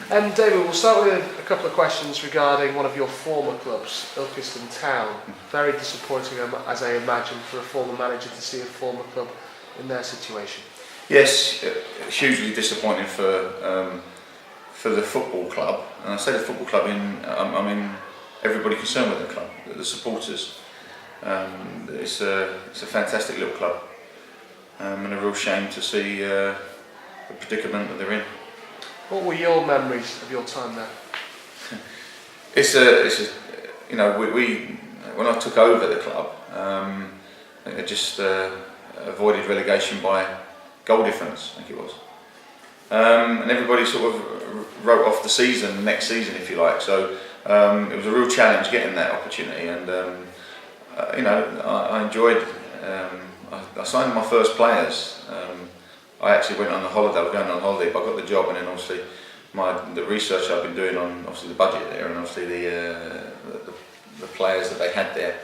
David, we'll start with a couple of questions regarding one of your former clubs, Ilkeston Town. Very disappointing, as I imagine, for a former manager to see a former club in their situation. Yes, hugely disappointing for the football club, and I say the football club I mean everybody concerned with the club, the supporters. It's a fantastic little club, and a real shame to see the predicament that they're in. What were your memories of your time there? It's a you know, we when I took over the club, I just avoided relegation by goal difference, I think it was. And everybody sort of wrote off the next season, if you like. So it was a real challenge getting that opportunity, and you know, I enjoyed. I signed my first players. I actually went on the holiday. I was going on holiday, but I got the job, and then obviously the research I've been doing on obviously the budget there, and obviously the players that they had there.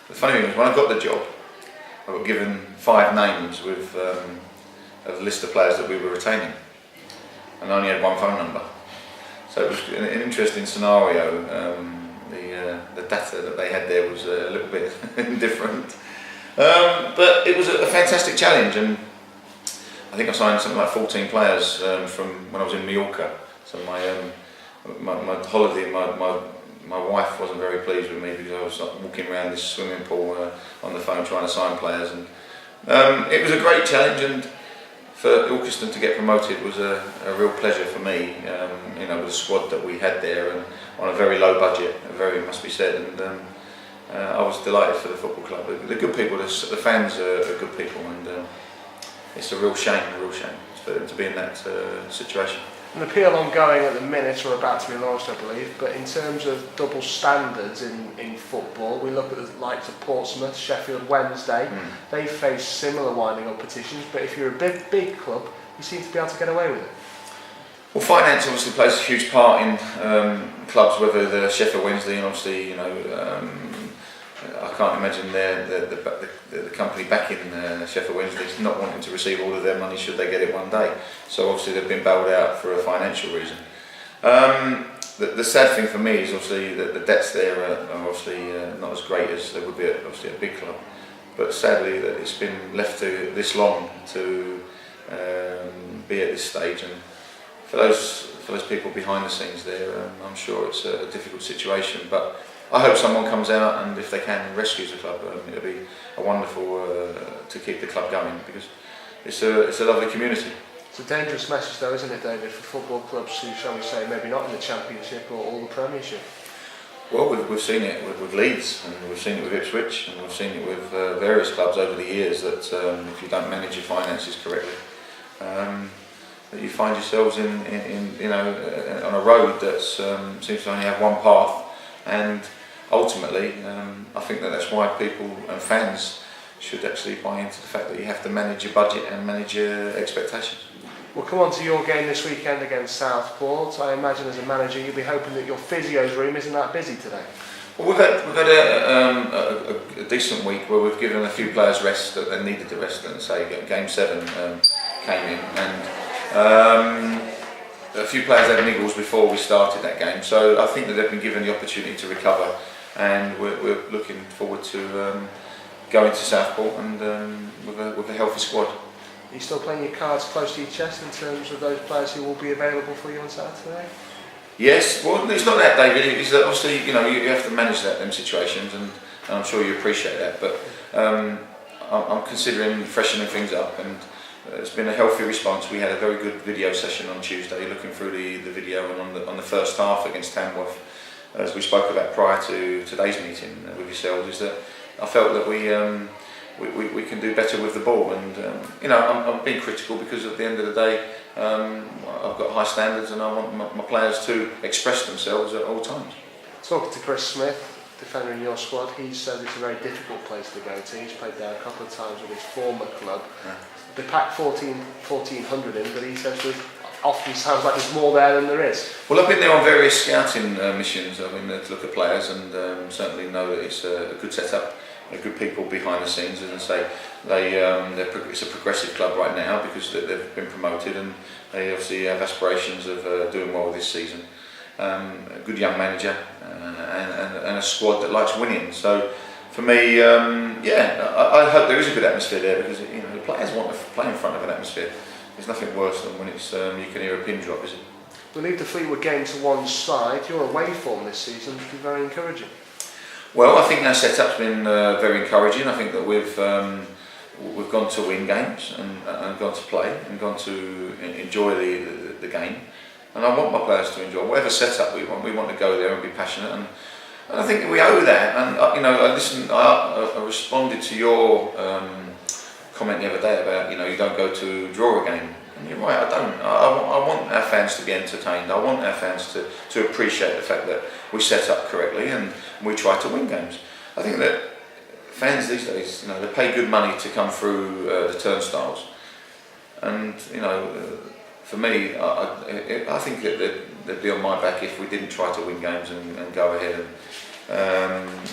The funny thing was, when I got the job, I got given 5 names with a list of players that we were retaining, and I only had 1 phone number. So it was an interesting scenario. The data that they had there was a little bit different, but it was a fantastic challenge, and I think I signed something like 14 players from when I was in Mallorca. So my holiday, my wife wasn't very pleased with me because I was walking around this swimming pool on the phone trying to sign players, and it was a great challenge, and for Ilkeston to get promoted was a real pleasure for me. You know, with the squad that we had there, and on a very low budget, must be said, and I was delighted for the football club. They're good people, the fans are good people, and it's a real shame for them to be in that situation. An appeal ongoing at the minute, or about to be launched, I believe, but in terms of double standards in football, we look at the likes of Portsmouth, Sheffield Wednesday. They face similar winding up petitions, but if you're a big club, you seem to be able to get away with it. Well, finance obviously plays a huge part in clubs, whether the Sheffield Wednesday, and obviously, you know, I can't imagine the company back in Sheffield Wednesday not wanting to receive all of their money should they get it one day. So obviously they've been bailed out for a financial reason. The sad thing for me is obviously that the debts there are obviously not as great as they would be at obviously a big club. But sadly that it's been left to this long to be at this stage, and for those people behind the scenes there, I'm sure it's a difficult situation. But I hope someone comes out, and if they can, rescues the club. It'll be a wonderful to keep the club going, because it's a lovely community. It's a dangerous message, though, isn't it, David, for football clubs who, shall we say, maybe not in the Championship or the Premiership? Well, we've seen it with Leeds, and we've seen it with Ipswich, and we've seen it with various clubs over the years, that if you don't manage your finances correctly, that you find yourselves in you know, on a road that seems to only have one path. And ultimately, I think that's why people and fans should actually buy into the fact that you have to manage your budget and manage your expectations. We'll come on to your game this weekend against Southport. I imagine as a manager you'll be hoping that your physio's room isn't that busy today. Well, we've had a decent week where we've given a few players rest that they needed the rest, and say game 7 came in, and a few players had niggles before we started that game, so I think that they've been given the opportunity to recover, and we're looking forward to going to Southport and with a healthy squad. Are you still playing your cards close to your chest in terms of those players who will be available for you on Saturday? Yes, well, it's not that, David. It's that obviously, you know, you have to manage them situations, and I'm sure you appreciate that. But I'm considering freshening things up, and it's been a healthy response. We had a very good video session on Tuesday, looking through the video, and on the first half against Tamworth, as we spoke about prior to today's meeting with yourselves, is that I felt that we can do better with the ball, and you know, I'm being critical because at the end of the day, I've got high standards, and I want my players to express themselves at all times. Talking to Chris Smith, defender in your squad, he said it's a very difficult place to go to. He's played there a couple of times with his former club. Yeah. They packed 1,400 in, but he says it often sounds like there's more there than there is. Well, I've been there on various scouting missions. I've been there to look at players, and certainly know that it's a good setup. good people behind the scenes, as I say. It's a progressive club right now because they've been promoted, and they obviously have aspirations of doing well this season. A good young manager and a squad that likes winning. So for me, I hope there is a good atmosphere there, because the players want to play in front of an atmosphere. There's nothing worse than when it's you can hear a pin drop, is it? We'll leave the Fleetwood game to one side. Your away form this season has been very encouraging. Well, I think our setup's been very encouraging. I think that we've gone to win games and gone to play and gone to enjoy the game. And I want my players to enjoy whatever setup we want. We want to go there and be passionate, and I think that we owe that. And I responded to your comment the other day about you don't go to draw a game. And you're right, I don't. I want our fans to be entertained. I want our fans to appreciate the fact that we set up correctly and we try to win games. I think that fans these days, they pay good money to come through the turnstiles, and for me, I think that they'd be on my back if we didn't try to win games and go ahead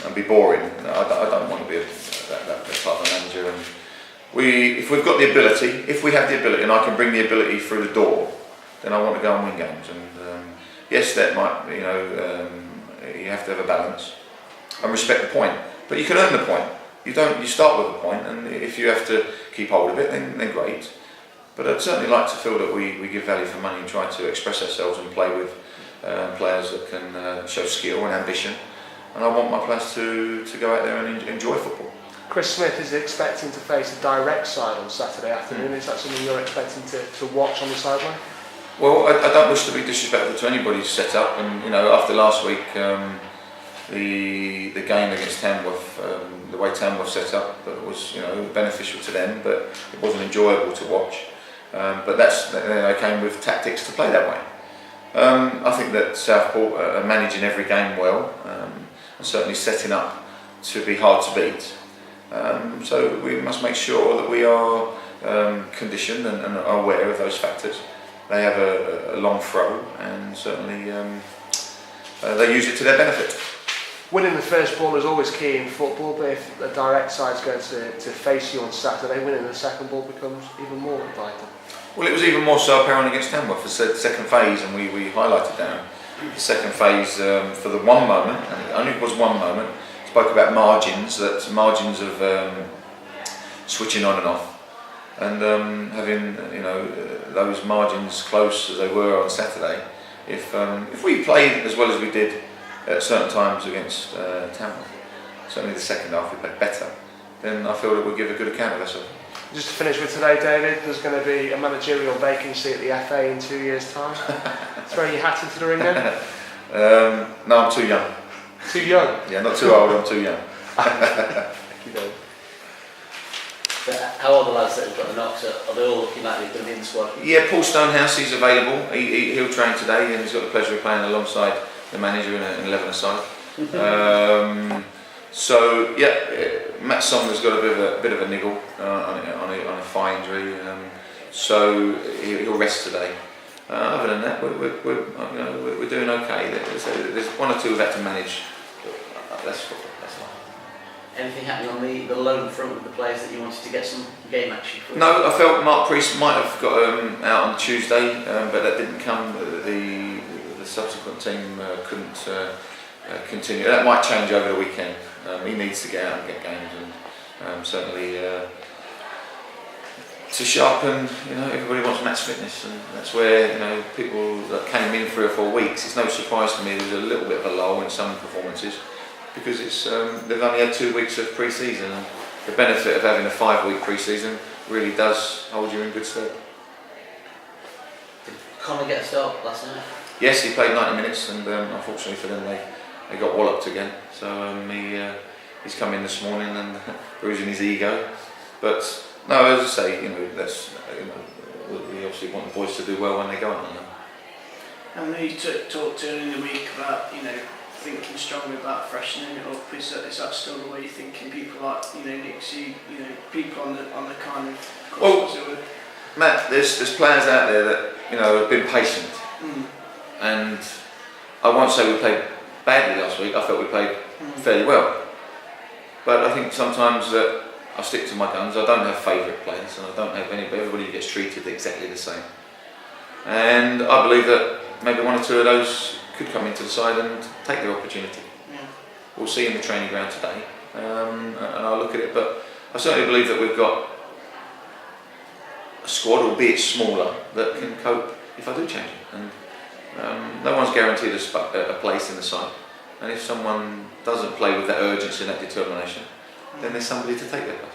and be boring. I don't want to be that type of manager. And if we've got the ability, if we have the ability, and I can bring the ability through the door, then I want to go and win games. And yes, that might, you have to have a balance and respect the point. But you can earn the point. You start with a point, and if you have to keep hold of it, then great. But I'd certainly like to feel that we give value for money and try to express ourselves and play with players that can show skill and ambition. And I want my players to go out there and enjoy football. Chris Smith is expecting to face a direct side on Saturday afternoon. Is that something you're expecting to watch on the sideline? Well, I don't wish to be disrespectful to anybody's setup, and after last week, the game against Tamworth, the way Tamworth set up, was beneficial to them, but it wasn't enjoyable to watch. But they came with tactics to play that way. I think that Southport are managing every game well, and certainly setting up to be hard to beat. So we must make sure that we are conditioned and are aware of those factors. They have a long throw, and certainly they use it to their benefit. Winning the first ball is always key in football, but if the direct side's going to face you on Saturday, winning the second ball becomes even more vital. Well, it was even more so apparent against Tamworth. The second phase, and we highlighted that. The second phase, for the one moment, and it only was one moment, spoke about margins of switching on and off, and having those margins close as they were on Saturday. If we played as well as we did at certain times against Tamworth, certainly the second half we played better, then I feel that we'll give a good account of ourselves. Just to finish with today, David, there's going to be a managerial vacancy at the FA in 2 years' time. Throw your hat into the ring then? No, I'm too young. Too young? Yeah, not too old, I'm too young. Thank you, David. How are the lads that have got the knocks? Are they all looking like they're going to be in the squad? Yeah, Paul Stonehouse, he's available. He'll train today, and he's got the pleasure of playing alongside the manager in an 11-a-side. So yeah, Matt Songer's got a bit of a niggle on a thigh injury, so he'll rest today. Other than that, we're doing okay. There's one or two we've had to manage. That's fine. Anything happening on the loan front with the players that you wanted to get some game action for? No, I felt Mark Priest might have got out on Tuesday, but that didn't come. The subsequent team couldn't continue. That might change over the weekend. He needs to get out and get games, and certainly to sharpen. Everybody wants match fitness, and that's where people that came in 3 or 4 weeks. It's no surprise to me there's a little bit of a lull in some performances, because they've only had 2 weeks of pre-season, and the benefit of having a 5-week pre-season really does hold you in good stead. Did Connor get a start last night? Yes, he played 90 minutes, and unfortunately for them, they got walloped again. So he's come in this morning and bruising his ego. But no, as I say, we obviously want the boys to do well when they go on. And you talked earlier in the week about thinking strongly about freshening it up. Is that still the way you're thinking? People like Nixie, people on the kind of. Well, Matt, there's players out there that have been patient, and I won't say we played badly last week. I felt we played fairly well. But I think sometimes that I stick to my guns. I don't have favourite players, and I don't have anybody. Everybody gets treated exactly the same. And I believe that maybe one or two of those could come into the side and take their opportunity. Yeah. We'll see in the training ground today, and I'll look at it. But I certainly believe that we've got a squad, albeit smaller, that can cope if I do change it. And no one's guaranteed a place in the side. And if someone doesn't play with that urgency and that determination, then there's somebody to take their place.